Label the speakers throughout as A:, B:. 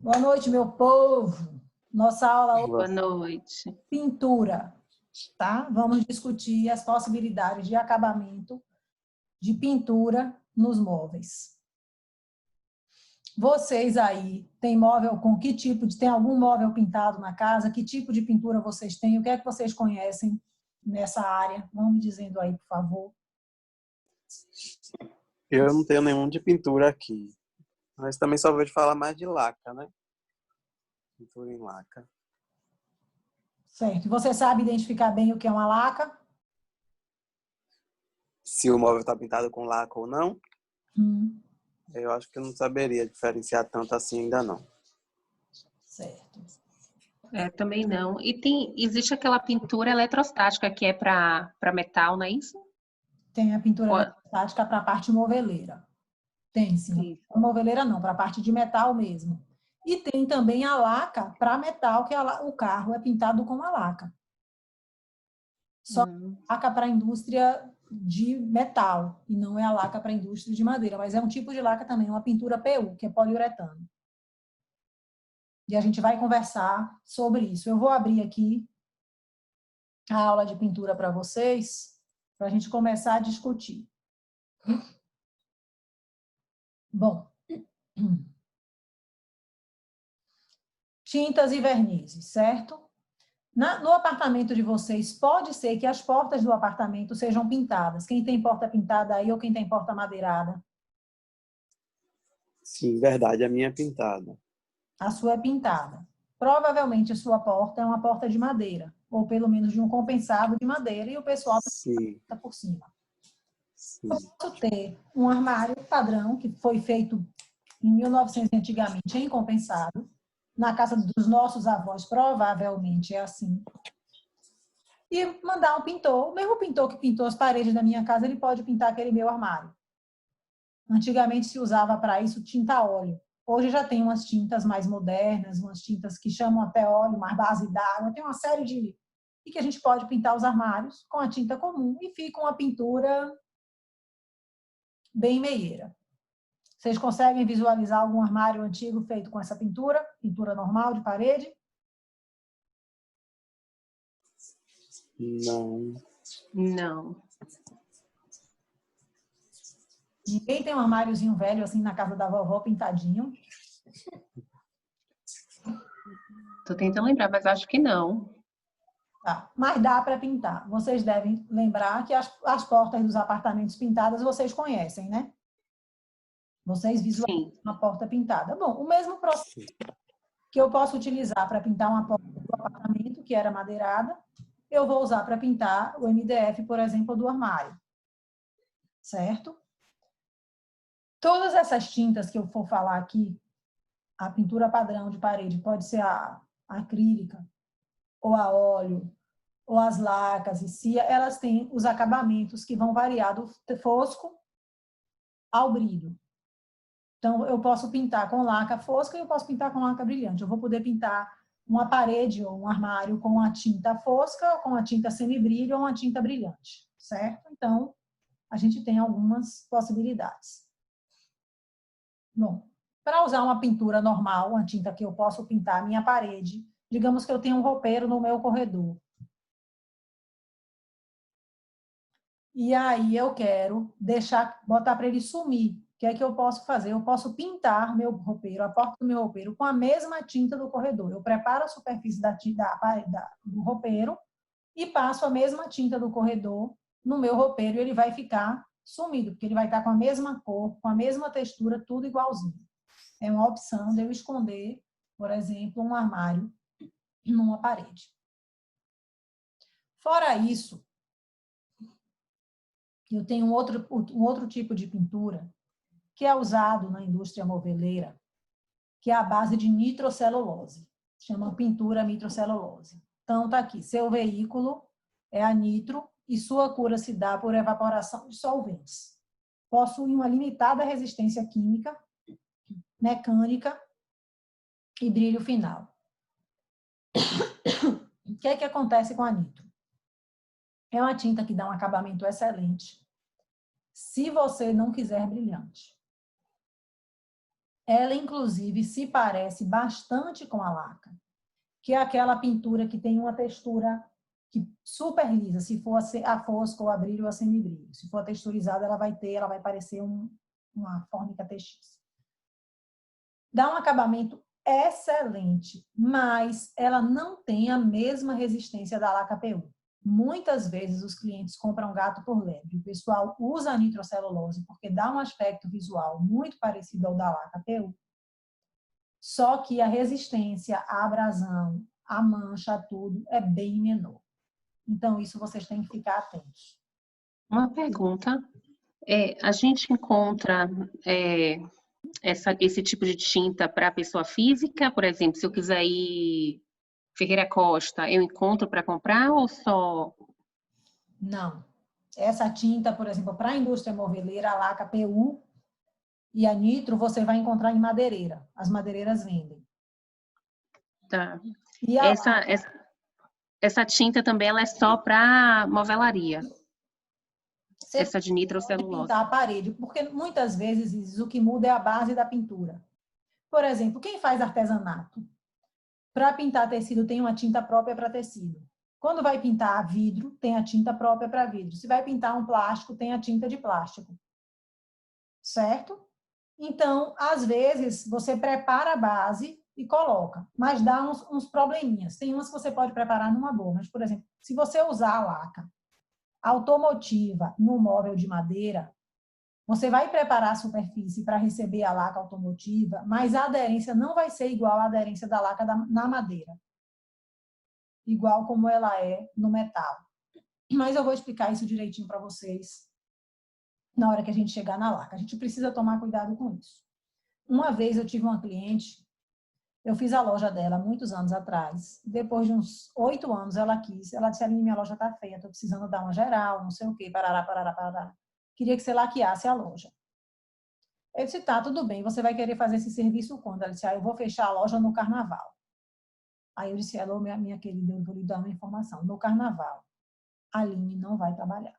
A: Boa noite, meu povo. Nossa aula hoje
B: Boa noite.
A: é pintura, tá? Vamos discutir as possibilidades de acabamento de pintura nos móveis. Vocês aí têm móvel com que tipo de... Tem algum móvel pintado na casa? Que tipo de pintura vocês têm? O que é que vocês conhecem nessa área? Vão me dizendo aí, por favor.
C: Eu não tenho nenhum de pintura aqui. Mas também só vejo falar mais de laca, né? Pintura em laca.
A: Certo. E você sabe identificar bem o que é uma laca?
C: Se o móvel está pintado com laca ou não, eu acho que eu não saberia diferenciar tanto assim ainda não.
A: Certo.
B: Também não. E existe aquela pintura eletrostática que é para metal, não é isso?
A: Tem a pintura eletrostática para a parte moveleira. Tem, sim.
B: Isso.
A: A moveleira não, para a parte de metal mesmo. E tem também a laca para metal, que o carro é pintado com a laca. Só a laca para a indústria de metal, e não é a laca para a indústria de madeira, mas é um tipo de laca também, uma pintura PU, que é poliuretano. E a gente vai conversar sobre isso. Eu vou abrir aqui a aula de pintura para vocês, para a gente começar a discutir. Bom, tintas e vernizes, certo? No apartamento de vocês, pode ser que as portas do apartamento sejam pintadas. Quem tem porta pintada aí ou quem tem porta madeirada?
C: Sim, verdade, a minha é pintada.
A: A sua é pintada. Provavelmente a sua porta é uma porta de madeira, ou pelo menos de um compensado de madeira, e o pessoal pinta por cima.
C: Sim.
A: Eu posso ter um armário padrão, que foi feito em 1900 antigamente, em compensado. Na casa dos nossos avós, provavelmente é assim. E mandar um pintor, o mesmo pintor que pintou as paredes da minha casa, ele pode pintar aquele meu armário. Antigamente se usava para isso tinta a óleo. Hoje já tem umas tintas mais modernas, umas tintas que chamam até óleo, mais base d'água, tem uma série de... E que a gente pode pintar os armários com a tinta comum e fica uma pintura bem meieira. Vocês conseguem visualizar algum armário antigo feito com essa pintura? Pintura normal de parede?
C: Não.
B: Não.
A: Ninguém tem um armáriozinho velho assim na casa da vovó pintadinho?
B: Tô tentando lembrar, mas acho que não.
A: Tá, mas dá para pintar. Vocês devem lembrar que as portas dos apartamentos pintadas vocês conhecem, né? Vocês visualizam uma porta pintada. Bom, o mesmo processo que eu posso utilizar para pintar uma porta do apartamento, que era madeirada, eu vou usar para pintar o MDF, por exemplo, do armário. Certo? Todas essas tintas que eu for falar aqui, a pintura padrão de parede pode ser a acrílica, ou a óleo, ou as lacas e cia, elas têm os acabamentos que vão variar do fosco ao brilho. Então, eu posso pintar com laca fosca e eu posso pintar com laca brilhante. Eu vou poder pintar uma parede ou um armário com a tinta fosca, com a tinta semibrilho ou uma tinta brilhante, certo? Então, a gente tem algumas possibilidades. Bom, para usar uma pintura normal, uma tinta que eu posso pintar a minha parede, digamos que eu tenho um roupeiro no meu corredor. E aí eu quero botar para ele sumir. O que é que eu posso fazer? Eu posso pintar meu roupeiro, a porta do meu roupeiro, com a mesma tinta do corredor. Eu preparo a superfície do roupeiro e passo a mesma tinta do corredor no meu roupeiro e ele vai ficar sumido, porque ele vai estar com a mesma cor, com a mesma textura, tudo igualzinho. É uma opção de eu esconder, por exemplo, um armário numa parede. Fora isso, eu tenho um outro tipo de pintura que é usado na indústria moveleira, que é a base de nitrocelulose. Chama pintura nitrocelulose. Então, está aqui, seu veículo é a nitro e sua cura se dá por evaporação de solventes. Possui uma limitada resistência química, mecânica e brilho final. O que é que acontece com a nitro? É uma tinta que dá um acabamento excelente, se você não quiser brilhante. Ela, inclusive, se parece bastante com a laca, que é aquela pintura que tem uma textura que super lisa, se for a fosco, ou a brilho ou a semibrilho. Se for a texturizada, ela vai parecer uma fórmica TX. Dá um acabamento excelente, mas ela não tem a mesma resistência da laca PU. Muitas vezes os clientes compram gato por lebre. O pessoal usa a nitrocelulose porque dá um aspecto visual muito parecido ao da laca PU. Só que a resistência à abrasão, à mancha, a tudo, é bem menor. Então, isso vocês têm que ficar atentos.
B: Uma pergunta. A gente encontra esse tipo de tinta para pessoa física? Por exemplo, se eu quiser ir Ferreira Costa, eu encontro para comprar ou só...
A: Não. Essa tinta, por exemplo, para a indústria moveleira, a laca PU e a nitro, você vai encontrar em madeireira. As madeireiras vendem.
B: Tá.
A: E
B: Essa tinta também ela é só para movelaria.
A: você
B: Essa de
A: pode
B: nitrocelulose.
A: pintar a parede, porque muitas vezes o que muda é a base da pintura. Por exemplo, quem faz artesanato? Para pintar tecido tem uma tinta própria para tecido. Quando vai pintar vidro, tem a tinta própria para vidro. Se vai pintar um plástico, tem a tinta de plástico. Certo? Então, às vezes, você prepara a base e coloca, mas dá uns probleminhas. Tem umas que você pode preparar numa boa, mas, por exemplo, se você usar a laca automotiva no móvel de madeira, você vai preparar a superfície para receber a laca automotiva, mas a aderência não vai ser igual à aderência da laca na madeira. Igual como ela é no metal. Mas eu vou explicar isso direitinho para vocês na hora que a gente chegar na laca. A gente precisa tomar cuidado com isso. Uma vez eu tive uma cliente, eu fiz a loja dela muitos anos atrás. Depois de uns 8 anos, ela disse, Aline, minha loja tá feia, tô precisando dar uma geral, não sei o quê, parará, parará, parará. Queria que você laqueasse a loja. Eu disse, tá, tudo bem, você vai querer fazer esse serviço quando? Ela disse, eu vou fechar a loja no carnaval. Aí eu disse, alô, minha querida, eu vou lhe dar uma informação. No carnaval, a Aline não vai trabalhar.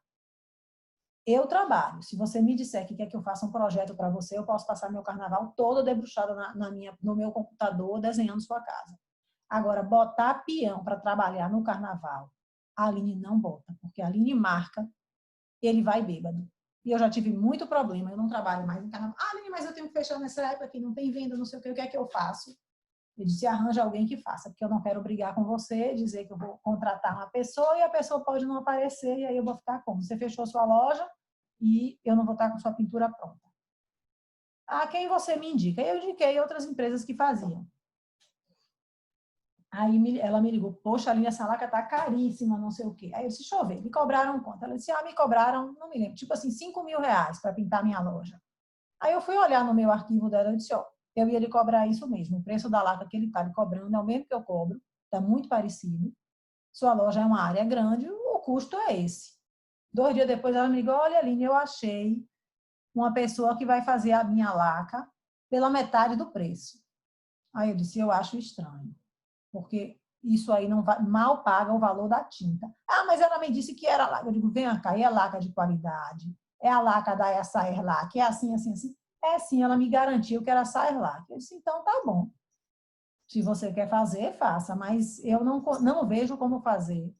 A: Eu trabalho. Se você me disser que quer que eu faça um projeto para você, eu posso passar meu carnaval todo debruçado no meu computador, desenhando sua casa. Agora, botar peão para trabalhar no carnaval, a Aline não bota, porque a Aline marca, ele vai bêbado. E eu já tive muito problema, eu não trabalho mais em carnaval. Ah, Aline, mas eu tenho que fechar nessa época que não tem venda, não sei o que é que eu faço? Eu disse, arranja alguém que faça, porque eu não quero brigar com você, dizer que eu vou contratar uma pessoa e a pessoa pode não aparecer, e aí eu vou ficar como? Você fechou sua loja e eu não vou estar com sua pintura pronta. Ah, quem você me indica? Eu indiquei outras empresas que faziam. Aí ela me ligou, poxa, Aline, essa laca tá caríssima, não sei o quê. Aí eu disse, deixa eu ver, me cobraram quanto? Ela disse, me cobraram, não me lembro, tipo assim, R$ 5.000 para pintar minha loja. Aí eu fui olhar no meu arquivo dela e disse, eu ia lhe cobrar isso mesmo. O preço da laca que ele está lhe cobrando é o mesmo que eu cobro, está muito parecido. Sua loja é uma área grande, o custo é esse. 2 dias depois ela me ligou, olha, Aline, eu achei uma pessoa que vai fazer a minha laca pela metade do preço. Aí eu disse, eu acho estranho, porque isso aí não vai, mal paga o valor da tinta. Ah, mas ela me disse que era laca. Eu digo, vem cá, é laca de qualidade, é a laca da Essaer Lac, é assim, assim, assim. É sim, ela me garantiu que era Essaer Lac. Eu disse, então tá bom. Se você quer fazer, faça, mas eu não vejo como fazer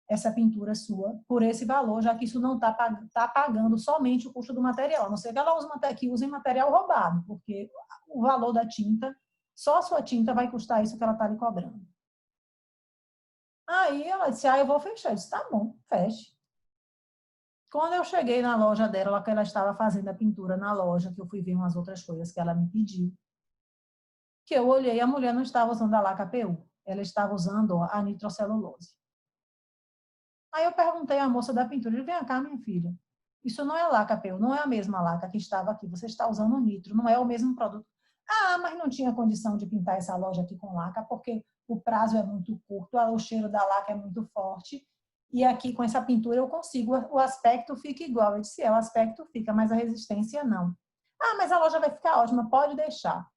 A: essa pintura sua por esse valor, já que isso não está pagando somente o custo do material, a não ser que ela use material roubado, porque o valor da tinta, só a sua tinta vai custar isso que ela está lhe cobrando. Aí ela disse, eu vou fechar. Eu disse, tá bom, feche. Quando eu cheguei na loja dela, que ela estava fazendo a pintura na loja, que eu fui ver umas outras coisas que ela me pediu, que eu olhei, a mulher não estava usando a laca PU, ela estava usando a nitrocelulose. Aí eu perguntei à moça da pintura, vem cá, minha filha, isso não é laca PU, não é a mesma laca que estava aqui, você está usando nitro, não é o mesmo produto. Ah, mas não tinha condição de pintar essa loja aqui com laca, porque o prazo é muito curto, o cheiro da laca é muito forte, e aqui com essa pintura eu consigo, o aspecto fica igual. Eu disse, o aspecto fica, mas a resistência não. Ah, mas a loja vai ficar ótima, pode deixar.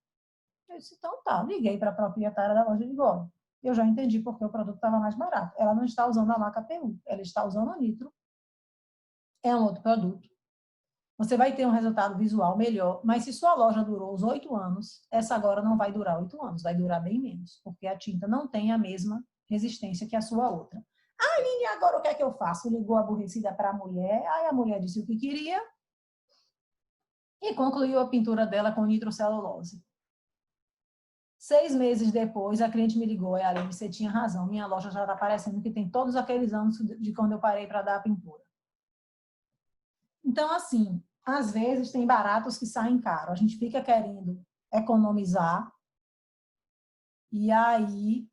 A: Eu disse, então tá, liguei para a proprietária da loja e digo, olha, eu já entendi porque o produto estava mais barato. Ela não está usando a laca PU, ela está usando o nitro, é um outro produto. você vai ter um resultado visual melhor, mas se sua loja durou os 8 anos, essa agora não vai durar 8 anos, vai durar bem menos, porque a tinta não tem a mesma resistência que a sua outra. Ah, Aline, agora o que é que eu faço? Ligou aborrecida para a mulher, aí a mulher disse o que queria e concluiu a pintura dela com nitrocelulose. 6 meses depois, a cliente me ligou, Aline, você tinha razão, minha loja já está parecendo que tem todos aqueles anos de quando eu parei para dar a pintura. Então, assim, às vezes tem baratos que saem caro. A gente fica querendo economizar e aí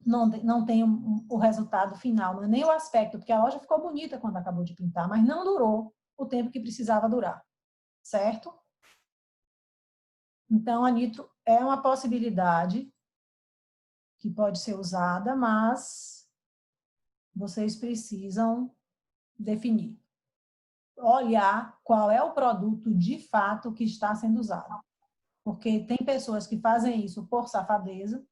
A: não tem o resultado final, não é nem o aspecto, porque a loja ficou bonita quando acabou de pintar, mas não durou o tempo que precisava durar, certo? Então, a nitro é uma possibilidade que pode ser usada, mas vocês precisam definir. Olhar qual é o produto de fato que está sendo usado. Porque tem pessoas que fazem isso por safadeza,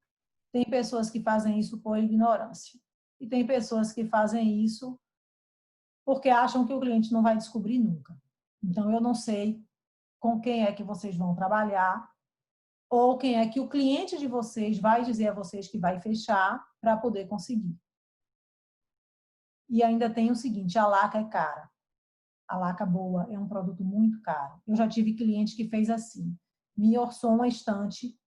A: tem pessoas que fazem isso por ignorância. E tem pessoas que fazem isso porque acham que o cliente não vai descobrir nunca. Então, eu não sei com quem é que vocês vão trabalhar ou quem é que o cliente de vocês vai dizer a vocês que vai fechar para poder conseguir. E ainda tem o seguinte, a laca é cara. A laca boa é um produto muito caro. Eu já tive cliente que fez assim, me orçou uma estante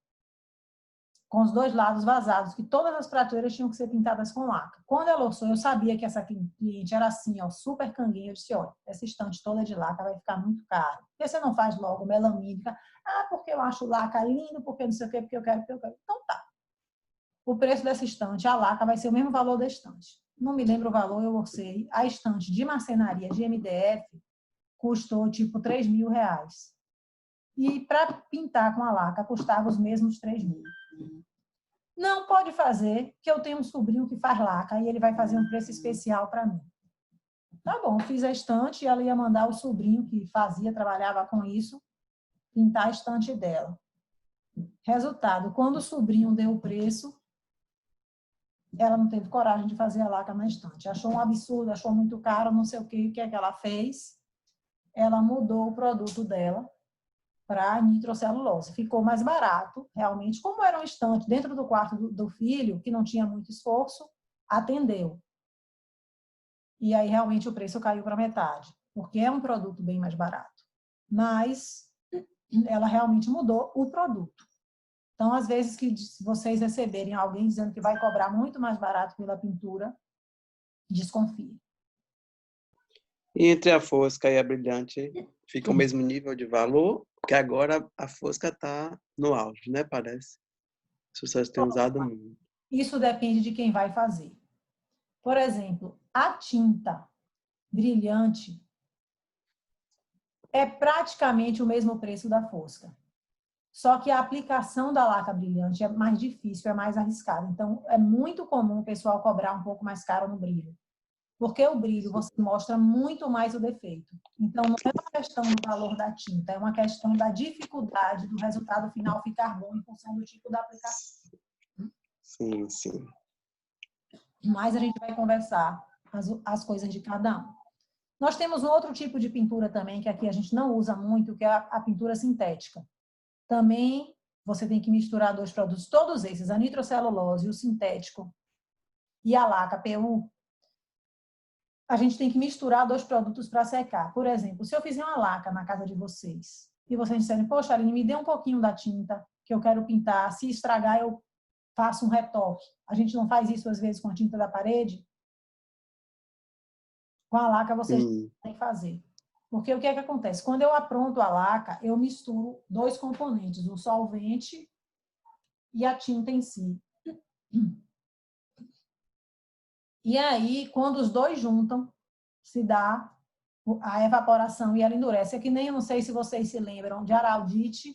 A: com os 2 lados vazados, que todas as prateleiras tinham que ser pintadas com laca. Quando ela orçou, eu sabia que essa cliente era assim, ó, super canguinha. Eu disse, olha, essa estante toda de laca vai ficar muito cara. Por que você não faz logo melamínica? Ah, porque eu acho laca lindo, porque não sei o quê, porque eu quero, porque eu quero. Então tá. O preço dessa estante, a laca, vai ser o mesmo valor da estante. Não me lembro o valor, eu orcei. A estante de marcenaria de MDF custou tipo 3 mil reais. E para pintar com a laca custava os mesmos 3 mil. Não pode fazer, que eu tenho um sobrinho que faz laca e ele vai fazer um preço especial para mim. Tá bom, fiz a estante e ela ia mandar o sobrinho que fazia, trabalhava com isso, pintar a estante dela. Resultado, quando o sobrinho deu o preço, ela não teve coragem de fazer a laca na estante. Achou um absurdo, achou muito caro, não sei o que é que ela fez. Ela mudou o produto dela para nitrocelulose. Ficou mais barato, realmente. Como era um estante dentro do quarto do filho, que não tinha muito esforço, atendeu. E aí, realmente, o preço caiu para metade, porque é um produto bem mais barato. Mas ela realmente mudou o produto. Então, às vezes, que vocês receberem alguém dizendo que vai cobrar muito mais barato pela pintura, desconfie.
C: E entre a fosca e a brilhante, fica o mesmo nível de valor? Porque agora a fosca está no auge, né? Parece. As pessoas têm usado muito.
A: Isso depende de quem vai fazer. Por exemplo, a tinta brilhante é praticamente o mesmo preço da fosca. Só que a aplicação da laca brilhante é mais difícil, é mais arriscada. Então, é muito comum o pessoal cobrar um pouco mais caro no brilho. Porque o brilho, você mostra muito mais o defeito. Então, não é uma questão do valor da tinta, é uma questão da dificuldade do resultado final ficar bom em função do tipo da aplicação.
C: Sim, sim.
A: Mas a gente vai conversar as coisas de cada um. Nós temos um outro tipo de pintura também, que aqui a gente não usa muito, que é a pintura sintética. Também você tem que misturar 2 produtos, todos esses, a nitrocelulose, o sintético e a laca PU. A gente tem que misturar 2 produtos para secar. Por exemplo, se eu fizer uma laca na casa de vocês e vocês disserem, poxa, Aline, me dê um pouquinho da tinta que eu quero pintar, se estragar eu faço um retoque. A gente não faz isso às vezes com a tinta da parede? Com a laca vocês podem fazer. Porque o que é que acontece? Quando eu apronto a laca, eu misturo 2 componentes, o solvente e a tinta em si. E aí, quando os 2 juntam, se dá a evaporação e ela endurece. É que nem, eu não sei se vocês se lembram, de Araldite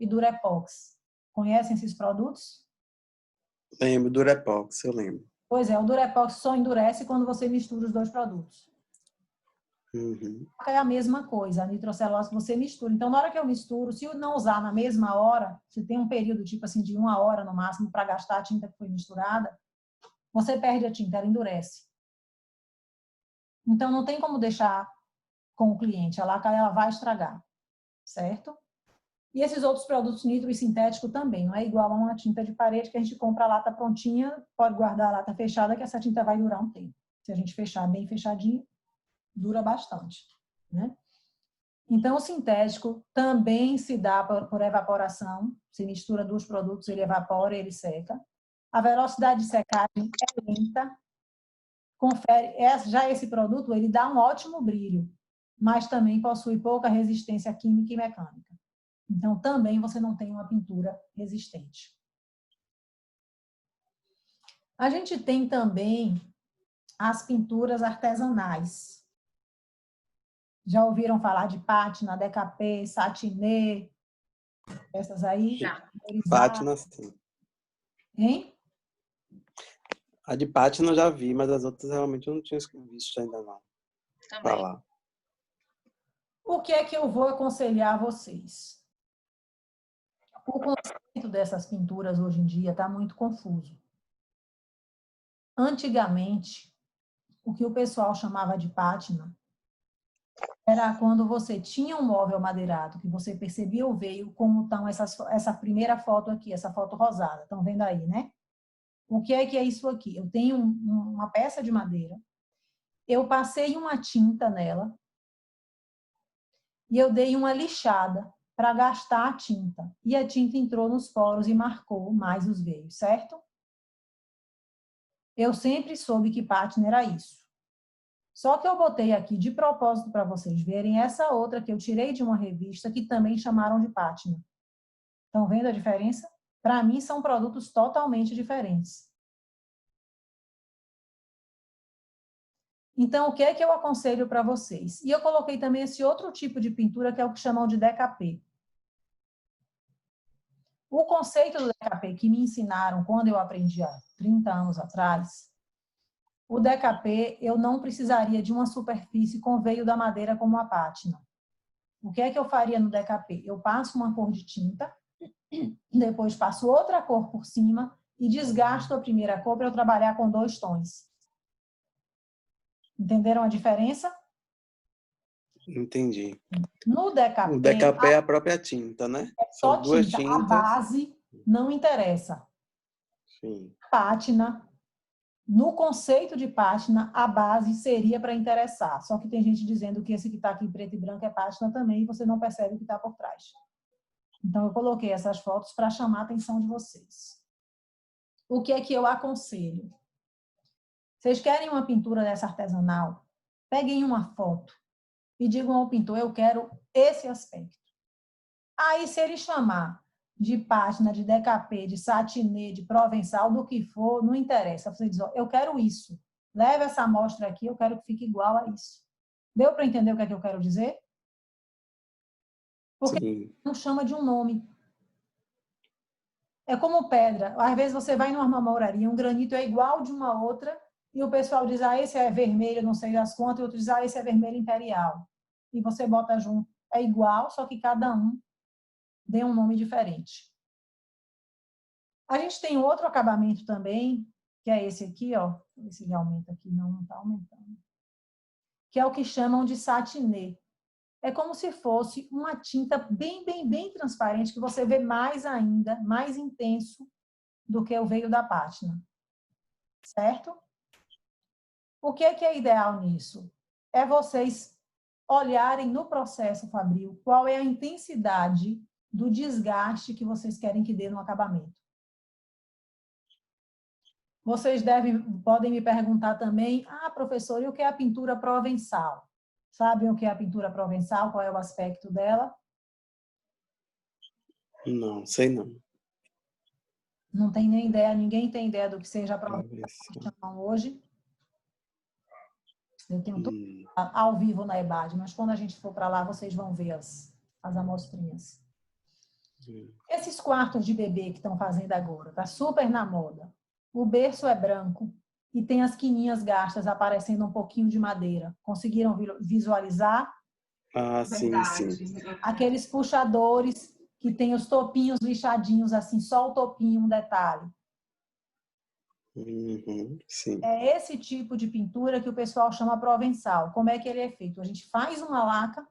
A: e Durepox. Conhecem esses produtos?
C: Lembro, Durepox, eu lembro.
A: Pois é, o Durepox só endurece quando você mistura os 2 produtos.
C: Uhum.
A: É a mesma coisa, a nitrocelulose você mistura. Então, na hora que eu misturo, se eu não usar na mesma hora, se tem um período tipo assim de 1 hora no máximo para gastar a tinta que foi misturada, você perde a tinta, ela endurece. Então, não tem como deixar com o cliente. A laca ela vai estragar, certo? E esses outros produtos nitro e sintético também. Não é igual a uma tinta de parede que a gente compra a lata prontinha, pode guardar a lata fechada, que essa tinta vai durar um tempo. Se a gente fechar bem fechadinho, dura bastante, né? Então, o sintético também se dá por evaporação. Se mistura dois produtos, ele evapora, ele seca. A velocidade de secagem é lenta. Confere, já esse produto, ele dá um ótimo brilho, mas também possui pouca resistência química e mecânica. Então, também você não tem uma pintura resistente. A gente tem também as pinturas artesanais. Já ouviram falar de pátina, DKP, satinê? Essas aí?
B: Já.
C: Pátina, sim.
A: Hein?
C: A de pátina eu já vi, mas as outras realmente eu não tinha visto ainda não.
B: Também.
C: Falar.
A: O que é que eu vou aconselhar a vocês? O conceito dessas pinturas hoje em dia está muito confuso. Antigamente, o que o pessoal chamava de pátina era quando você tinha um móvel madeirado, que você percebia o veio, como estão essa primeira foto aqui, essa foto rosada. Estão vendo aí, né? O que é isso aqui? Eu tenho uma peça de madeira, eu passei uma tinta nela e eu dei uma lixada para gastar a tinta. E a tinta entrou nos poros e marcou mais os veios, certo? Eu sempre soube que pátina era isso. Só que eu botei aqui de propósito para vocês verem essa outra que eu tirei de uma revista que também chamaram de pátina. Estão vendo a diferença? Para mim são produtos totalmente diferentes. Então, o que é que eu aconselho para vocês? E eu coloquei também esse outro tipo de pintura que é o que chamam de DKP. O conceito do DKP que me ensinaram quando eu aprendi há 30 anos atrás, o DKP eu não precisaria de uma superfície com veio da madeira como a pátina. O que é que eu faria no DKP? Eu passo uma cor de tinta, depois passo outra cor por cima e desgasto a primeira cor para eu trabalhar com 2 tons. Entenderam a diferença?
C: Entendi.
A: No DKP...
C: O DKP é a própria tinta, né?
A: É
C: São
A: só
C: duas
A: tinta.
C: tintas.
A: A base não interessa.
C: Sim.
A: Pátina, no conceito de pátina, a base seria para interessar. Só que tem gente dizendo que esse que está aqui em preto e branco é pátina também e você não percebe o que está por trás. Então, eu coloquei essas fotos para chamar a atenção de vocês. O que é que eu aconselho? Vocês querem uma pintura dessa artesanal? Peguem uma foto e digam ao pintor, eu quero esse aspecto. Aí, se ele chamar de pátina, de DKP, de satinê, de provençal, do que for, não interessa. Você diz, ó, eu quero isso. Leve essa amostra aqui, eu quero que fique igual a isso. Deu para entender o que é que eu quero dizer? Porque
C: Sim.
A: não chama de um nome. É como pedra. Às vezes você vai numa marmoraria, um granito é igual de uma outra, e o pessoal diz, ah, esse é vermelho, não sei das quantas, e outro diz, ah, esse é vermelho imperial. E você bota junto. É igual, só que cada um dê um nome diferente. A gente tem outro acabamento também, que é esse aqui, ó. Esse ele aumenta aqui, não está aumentando. Que é o que chamam de satinê. É como se fosse uma tinta bem, bem, bem transparente, que você vê mais ainda, mais intenso do que o veio da pátina. Certo? O que é ideal nisso? É vocês olharem no processo fabril qual é a intensidade do desgaste que vocês querem que dê no acabamento. Vocês podem me perguntar também, ah, professor, e o que é a pintura provençal? Sabem o que é a pintura provençal? Qual é o aspecto dela?
C: Não, sei não.
A: Não tem nem ideia, ninguém tem ideia do que seja a provençal que chamam hoje. Eu tenho tudo ao vivo na EBAD, mas quando a gente for para lá, vocês vão ver as amostrinhas. Esses quartos de bebê que estão fazendo agora, tá super na moda. O berço é branco e tem as quininhas gastas aparecendo um pouquinho de madeira. Conseguiram visualizar?
C: Ah, sim, sim.
A: Aqueles puxadores que tem os topinhos lixadinhos, assim, só o topinho, um detalhe.
C: Sim.
A: É esse tipo de pintura que o pessoal chama provençal. Como é que ele é feito? A gente faz uma laca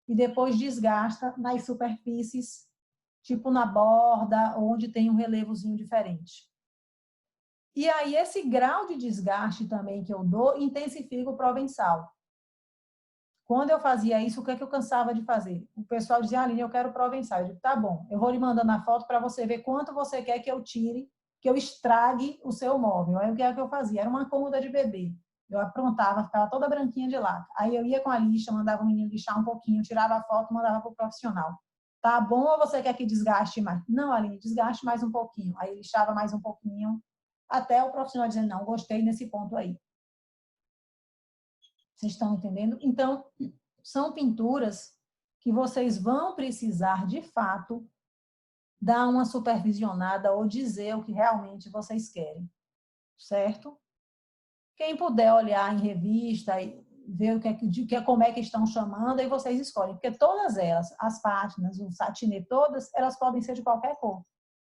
A: e depois desgasta nas superfícies, tipo na borda, onde tem um relevozinho diferente. E aí, esse grau de desgaste também que eu dou, intensifica o provençal. Quando eu fazia isso, o que é que eu cansava de fazer? O pessoal dizia, Aline, eu quero provençal. Eu digo, tá bom, eu vou lhe mandando a foto para você ver quanto você quer que eu tire, que eu estrague o seu móvel. Aí o que é que eu fazia? Era uma cômoda de bebê. Eu aprontava, ficava toda branquinha de lata. Aí eu ia com a lixa, mandava o menino lixar um pouquinho, tirava a foto, mandava para o profissional. Tá bom ou você quer que desgaste mais? Não, Aline, desgaste mais um pouquinho. Aí lixava mais um pouquinho, até o profissional dizer, não, gostei nesse ponto aí. Vocês estão entendendo? Então, são pinturas que vocês vão precisar, de fato, dar uma supervisionada ou dizer o que realmente vocês querem, certo? Quem puder olhar em revista e ver o como é que estão chamando, aí vocês escolhem, porque todas elas, as pátinas, o satinê, todas, elas podem ser de qualquer cor.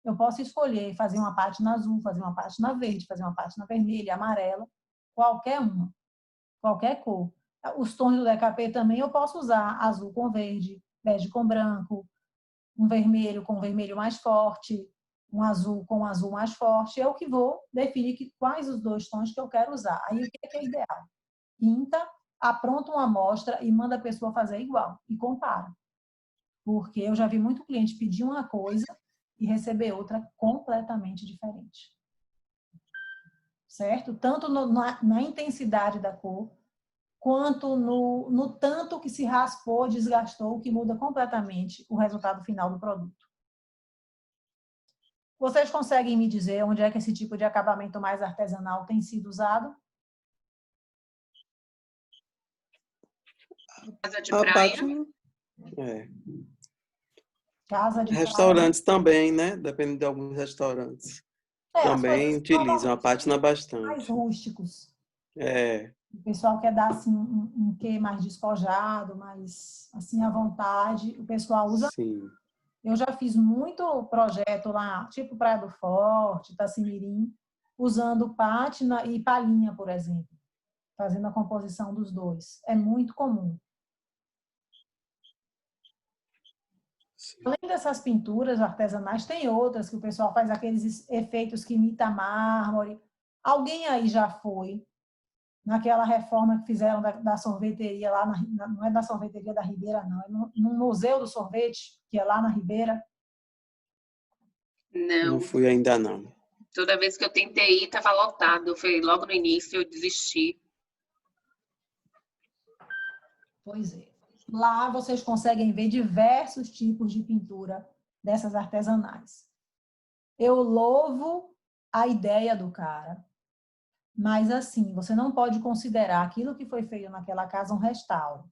A: Eu posso escolher fazer uma pátina azul, fazer uma pátina verde, fazer uma pátina vermelha, amarela, qualquer uma, qualquer cor. Os tons do DKP também eu posso usar azul com verde, bege com branco, um vermelho com vermelho mais forte, um azul com azul mais forte. Eu que vou definir quais os dois tons que eu quero usar. Aí o que é ideal? Pinta, apronta uma amostra e manda a pessoa fazer igual e compara. Porque eu já vi muito cliente pedir uma coisa e receber outra completamente diferente. Certo? Tanto na intensidade da cor, quanto no tanto que se raspou, desgastou, que muda completamente o resultado final do produto. Vocês conseguem me dizer onde é que esse tipo de acabamento mais artesanal tem sido usado?
B: Casa de
C: A
B: praia.
C: pátina,
A: Casa de
C: restaurantes praia. Também, né? Depende de alguns restaurantes. Também utilizam a pátina bastante.
A: Mais rústicos.
C: É.
A: O pessoal quer dar assim um quê mais despojado, mais assim à vontade. O pessoal usa.
C: Sim.
A: Eu já fiz muito projeto lá, tipo Praia do Forte, Itacimirim, usando pátina e palhinha, por exemplo, fazendo a composição dos dois. É muito comum. Sim. Além dessas pinturas artesanais, tem outras que o pessoal faz aqueles efeitos que imita mármore. Alguém aí já foi naquela reforma que fizeram da sorveteria lá, não é da sorveteria da Ribeira, não, é no Museu do Sorvete, que é lá na Ribeira?
C: Não fui ainda, não.
B: Toda vez que eu tentei ir, estava lotado. Foi logo no início, eu desisti.
A: Pois é. Lá vocês conseguem ver diversos tipos de pintura dessas artesanais. Eu louvo a ideia do cara, mas assim, você não pode considerar aquilo que foi feito naquela casa um restauro.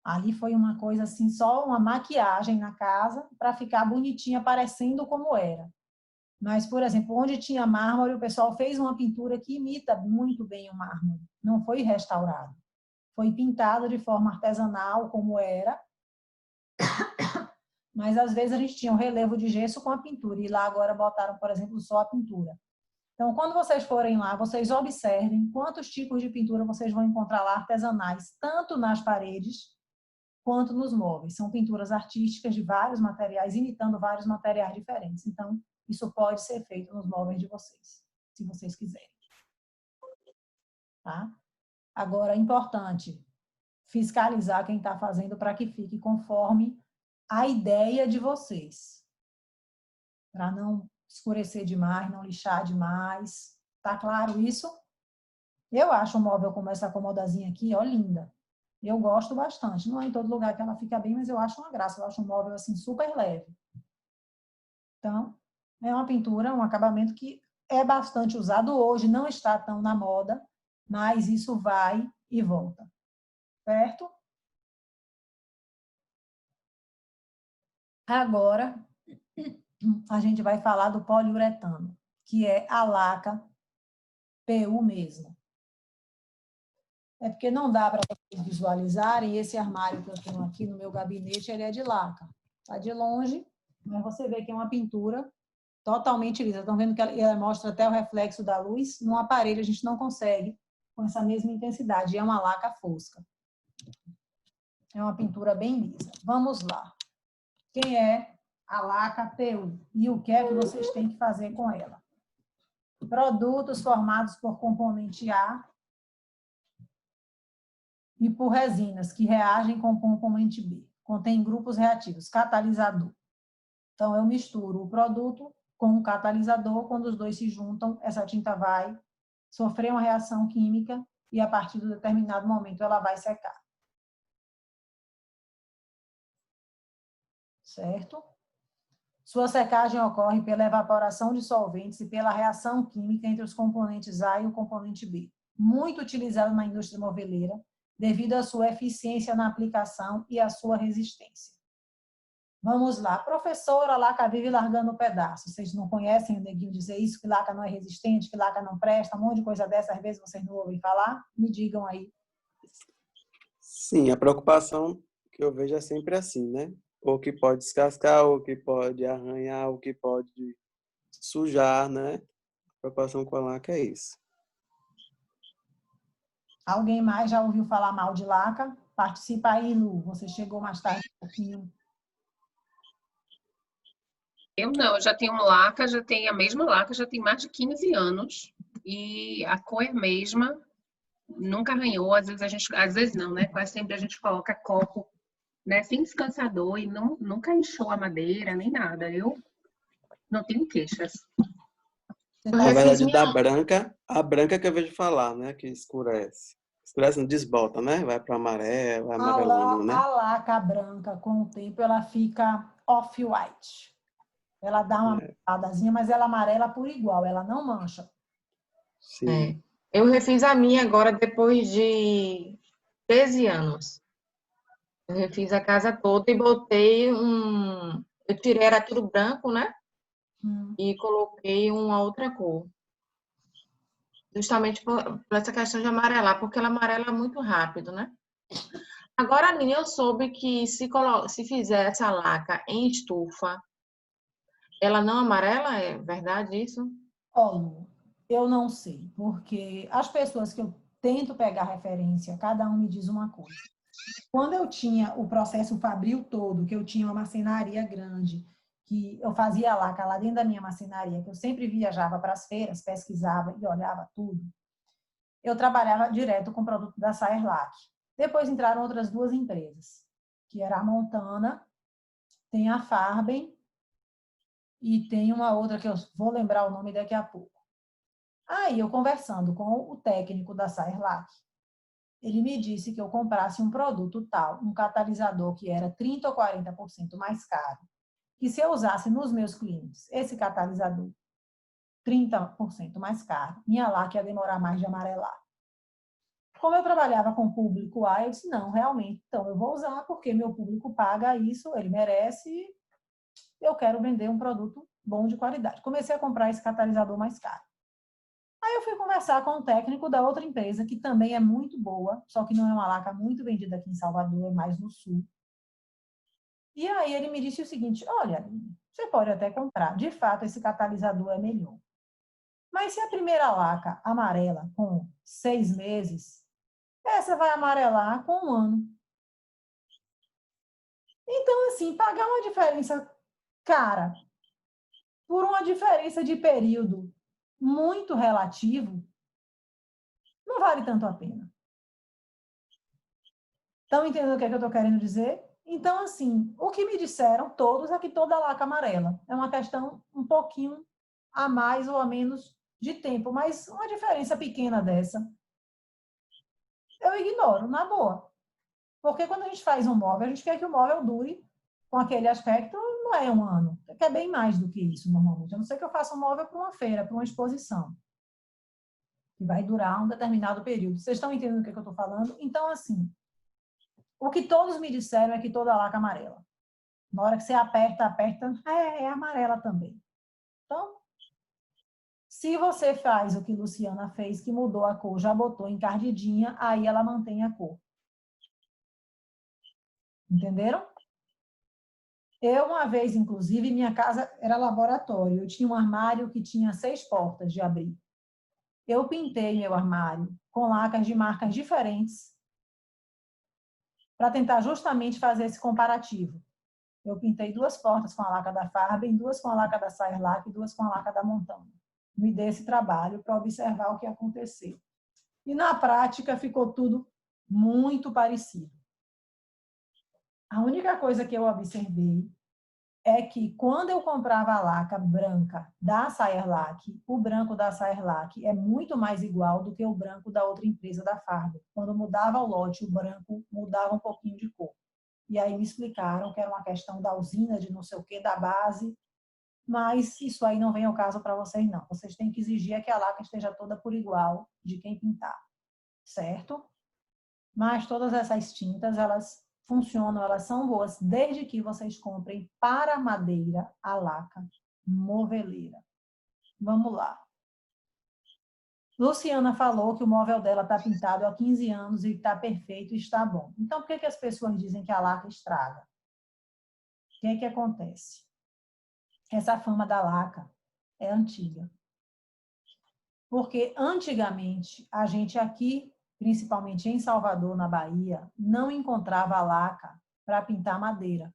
A: Ali foi uma coisa assim, só uma maquiagem na casa para ficar bonitinha, parecendo como era. Mas, por exemplo, onde tinha mármore, o pessoal fez uma pintura que imita muito bem o mármore. Não foi restaurado. Foi pintado de forma artesanal, como era. Mas, às vezes, a gente tinha um relevo de gesso com a pintura. E lá agora botaram, por exemplo, só a pintura. Então, quando vocês forem lá, vocês observem quantos tipos de pintura vocês vão encontrar lá artesanais, tanto nas paredes quanto nos móveis. São pinturas artísticas de vários materiais, imitando vários materiais diferentes. Então, isso pode ser feito nos móveis de vocês, se vocês quiserem. Tá? Agora, é importante fiscalizar quem está fazendo para que fique conforme a ideia de vocês. Para não escurecer demais, não lixar demais. Tá claro isso? Eu acho um móvel como essa acomodazinha aqui, ó, linda. Eu gosto bastante. Não é em todo lugar que ela fica bem, mas eu acho uma graça. Eu acho um móvel assim super leve. Então, é uma pintura, um acabamento que é bastante usado hoje, não está tão na moda, mas isso vai e volta. Certo? Agora, a gente vai falar do poliuretano, que é a laca PU mesmo. É porque não dá para vocês visualizarem, esse armário que eu tenho aqui no meu gabinete, ele é de laca. Está de longe, mas você vê que é uma pintura Totalmente lisa. Estão vendo que ela mostra até o reflexo da luz? No aparelho a gente não consegue com essa mesma intensidade. É uma laca fosca. É uma pintura bem lisa. Vamos lá. Quem é a laca PU? E o que é que vocês têm que fazer com ela? Produtos formados por componente A e por resinas que reagem com o componente B. Contém grupos reativos, catalisador. Então, eu misturo o produto com o catalisador. Quando os dois se juntam, essa tinta vai sofrer uma reação química e, a partir de um determinado momento, ela vai secar. Certo? Sua secagem ocorre pela evaporação de solventes e pela reação química entre os componentes A e o componente B. Muito utilizado na indústria moveleira, devido à sua eficiência na aplicação e à sua resistência. Vamos lá. Professora, laca vive largando o pedaço. Vocês não conhecem o neguinho dizer isso, que laca não é resistente, que laca não presta, um monte de coisa dessa, às vezes vocês não ouvem falar? Me digam aí.
C: Sim, a preocupação que eu vejo é sempre assim, né? Ou que pode descascar, ou que pode arranhar, ou que pode sujar, né? A preocupação com a laca é isso.
A: Alguém mais já ouviu falar mal de laca? Participa aí, Lu. Você chegou mais tarde um pouquinho.
B: Eu não, eu já tenho laca, já tenho a mesma laca, já tem mais de 15 anos. E a cor é a mesma, nunca arranhou. Às vezes não, né? Quase sempre a gente coloca copo, né, sem descansador e nunca inchou a madeira, nem nada. Eu não tenho queixas.
C: Na verdade, da branca, a branca que eu vejo falar, né? Que escurece. Escurece, não desbota, né? Vai para amarelo, amarelando, né?
A: A laca branca, com o tempo, ela fica off-white. Ela dá uma amareladazinha, mas ela amarela por igual, ela não mancha.
C: Sim.
D: Eu refiz a minha agora depois de 13 anos. Eu refiz a casa toda e botei eu tirei, era tudo branco, né? E coloquei uma outra cor. Justamente por essa questão de amarelar, porque ela amarela muito rápido, né? Agora, Aline, eu soube que se fizer essa laca em estufa, ela não amarela? É verdade isso?
A: Lu, eu não sei, porque as pessoas que eu tento pegar referência, cada um me diz uma coisa. Quando eu tinha o processo fabril todo, que eu tinha uma marcenaria grande, que eu fazia laca lá dentro da minha marcenaria, que eu sempre viajava para as feiras, pesquisava e olhava tudo, eu trabalhava direto com o produto da Saerlac. Depois entraram outras duas empresas, que era a Montana, tem a Farben e tem uma outra que eu vou lembrar o nome daqui a pouco. Aí eu conversando com o técnico da Saerlac, ele me disse que eu comprasse um produto tal, um catalisador que era 30% ou 40% mais caro, que se eu usasse nos meus clientes esse catalisador 30% mais caro, minha laca ia demorar mais de amarelar. Como eu trabalhava com público A, eu disse, não, realmente, então eu vou usar porque meu público paga isso, ele merece, eu quero vender um produto bom de qualidade. Comecei a comprar esse catalisador mais caro. Aí eu fui conversar com o técnico da outra empresa, que também é muito boa, só que não é uma laca muito vendida aqui em Salvador, é mais no sul. E aí ele me disse o seguinte, olha, você pode até comprar, de fato esse catalisador é melhor. Mas se a primeira laca amarela com 6 meses, essa vai amarelar com 1 ano. Então, assim, pagar uma diferença cara por uma diferença de período muito relativo, não vale tanto a pena. Estão entendendo o que é que eu estou querendo dizer? Então, assim, o que me disseram todos é que toda laca amarela. É uma questão um pouquinho a mais ou a menos de tempo, mas uma diferença pequena dessa, eu ignoro, na boa. Porque quando a gente faz um móvel, a gente quer que o móvel dure com aquele aspecto, não é 1 ano. É bem mais do que isso, normalmente. A não ser que eu faça um móvel para uma feira, para uma exposição, que vai durar um determinado período. Vocês estão entendendo o que eu estou falando? Então, assim, o que todos me disseram é que toda laca amarela. Na hora que você aperta, é amarela também. Então, se você faz o que Luciana fez, que mudou a cor, já botou encardidinha, aí ela mantém a cor. Entenderam? Eu, uma vez, inclusive, minha casa era laboratório. Eu tinha um armário que tinha 6 portas de abrir. Eu pintei meu armário com lacas de marcas diferentes para tentar justamente fazer esse comparativo. Eu pintei 2 portas com a laca da Farben, 2 com a laca da Saerlac e 2 com a laca da Montana. Me dei esse trabalho para observar o que aconteceu. E, na prática, ficou tudo muito parecido. A única coisa que eu observei é que quando eu comprava a laca branca da Saerlac, o branco da Saerlac é muito mais igual do que o branco da outra empresa da Farben. Quando mudava o lote, o branco mudava um pouquinho de cor. E aí me explicaram que era uma questão da usina, de não sei o quê, da base, mas isso aí não vem ao caso para vocês, não. Vocês têm que exigir que a laca esteja toda por igual de quem pintar, certo? Mas todas essas tintas, elas funcionam, elas são boas, desde que vocês comprem para madeira a laca moveleira. Vamos lá. Luciana falou que o móvel dela está pintado há 15 anos e está perfeito e está bom. Então, por que as pessoas dizem que a laca estraga? O que é que acontece? Essa fama da laca é antiga. Porque antigamente, a gente aqui, principalmente em Salvador, na Bahia, não encontrava laca para pintar madeira.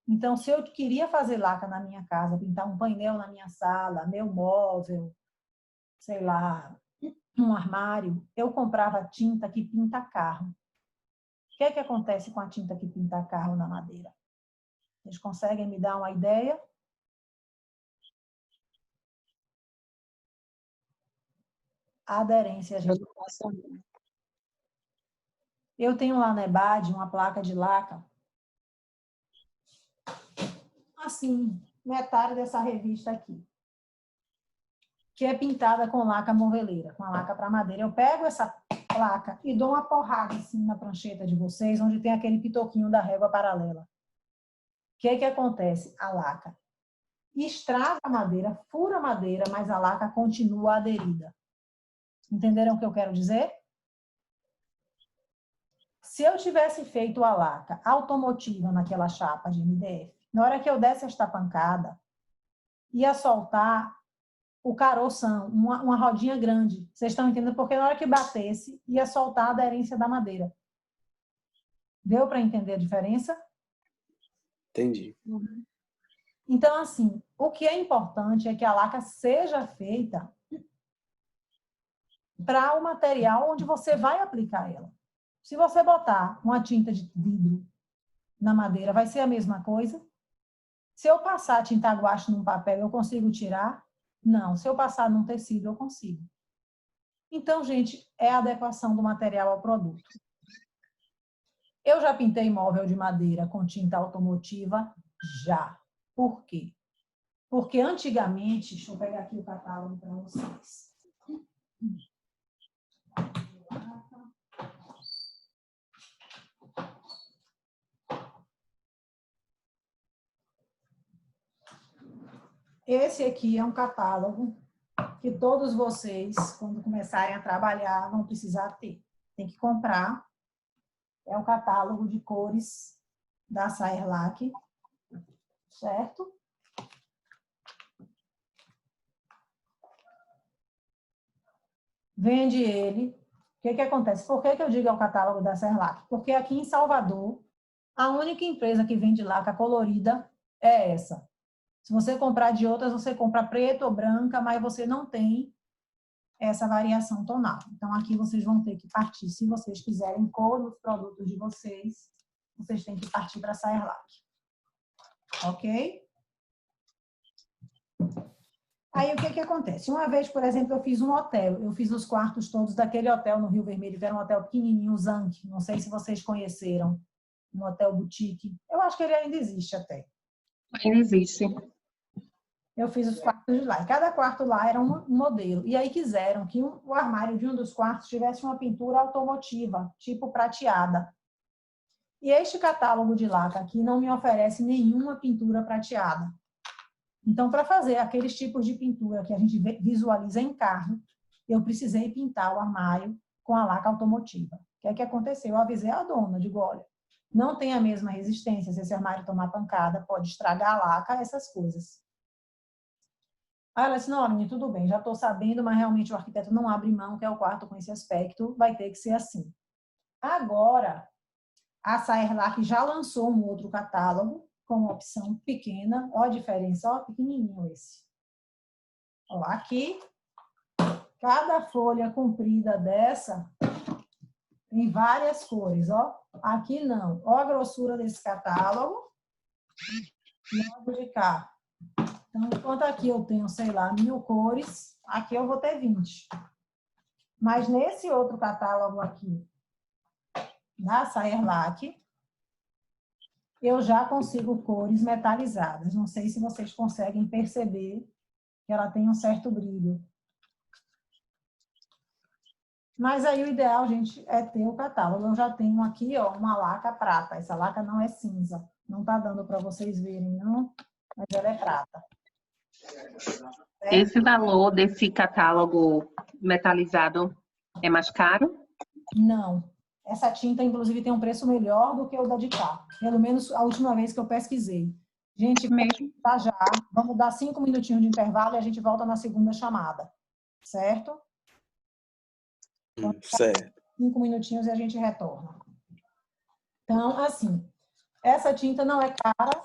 A: Então, se eu queria fazer laca na minha casa, pintar um painel na minha sala, meu móvel, sei lá, um armário, eu comprava tinta que pinta carro. O que é que acontece com a tinta que pinta carro na madeira? Vocês conseguem me dar uma ideia? A aderência, gente. Eu tenho lá na EBAD uma placa de laca, assim, metade dessa revista aqui, que é pintada com laca moveleira, com a laca para madeira. Eu pego essa placa e dou uma porrada assim na prancheta de vocês, onde tem aquele pitoquinho da régua paralela. O que é que acontece? A laca estraga a madeira, fura a madeira, mas a laca continua aderida. Entenderam o que eu quero dizer? Se eu tivesse feito a laca automotiva naquela chapa de MDF, na hora que eu desse esta pancada, ia soltar o caroção, uma rodinha grande. Vocês estão entendendo? Porque na hora que batesse, ia soltar a aderência da madeira. Deu para entender a diferença?
C: Entendi.
A: Então, assim, o que é importante é que a laca seja feita para o material onde você vai aplicar ela. Se você botar uma tinta de vidro na madeira, vai ser a mesma coisa? Se eu passar tinta guache num papel, eu consigo tirar? Não. Se eu passar num tecido, eu consigo. Então, gente, é a adequação do material ao produto. Eu já pintei móvel de madeira com tinta automotiva? Já. Por quê? Porque antigamente, deixa eu pegar aqui o catálogo para vocês. Esse aqui é um catálogo que todos vocês, quando começarem a trabalhar, vão precisar ter. Tem que comprar. É o catálogo de cores da Saerlac, certo? Vende ele. O que acontece? Por que eu digo é o catálogo da Saerlac? Porque aqui em Salvador, a única empresa que vende laca colorida é essa. Se você comprar de outras, você compra preta ou branca, mas você não tem essa variação tonal. Então, aqui vocês vão ter que partir, se vocês quiserem cor nos produtos de vocês, vocês têm que partir para a Saerlac. Ok? Aí, o que acontece? Uma vez, por exemplo, eu fiz um hotel. Eu fiz os quartos todos daquele hotel no Rio Vermelho, que era um hotel pequenininho, o Zank. Não sei se vocês conheceram. Um hotel boutique. Eu acho que ele ainda existe até.
B: Ainda existe.
A: Eu fiz os quartos de lá. E cada quarto lá era um modelo. E aí quiseram que o armário de um dos quartos tivesse uma pintura automotiva, tipo prateada. E este catálogo de laca aqui não me oferece nenhuma pintura prateada. Então, para fazer aqueles tipos de pintura que a gente visualiza em carro, eu precisei pintar o armário com a laca automotiva. O que é que aconteceu? Eu avisei a dona, digo, olha, não tem a mesma resistência. Se esse armário tomar pancada, pode estragar a laca, essas coisas. Aí ela disse, não, Aline, tudo bem, já estou sabendo, mas realmente o arquiteto não abre mão, que é o quarto com esse aspecto, vai ter que ser assim. Agora, a Saerlac já lançou um outro catálogo, com uma opção pequena, ó a diferença, ó, pequenininho esse. Ó, aqui, cada folha comprida dessa tem várias cores, ó. Aqui não. Ó a grossura desse catálogo. E ó de cá. Então, enquanto aqui eu tenho, sei lá, 1000 cores, aqui eu vou ter 20. Mas nesse outro catálogo aqui, da Saerlac, eu já consigo cores metalizadas. Não sei se vocês conseguem perceber que ela tem um certo brilho. Mas aí o ideal, gente, é ter o catálogo. Eu já tenho aqui, ó, uma laca prata. Essa laca não é cinza. Não tá dando para vocês verem, não, mas ela é prata.
B: Esse valor desse catálogo metalizado é mais caro?
A: Não. Essa tinta, inclusive, tem um preço melhor do que o da de cá. Pelo menos a última vez que eu pesquisei. Gente,
B: Mesmo.
A: tá já. Vamos dar 5 minutinhos de intervalo e a gente volta na segunda chamada. Certo?
C: Certo.
A: 5 minutinhos e a gente retorna. Então, assim, essa tinta não é cara,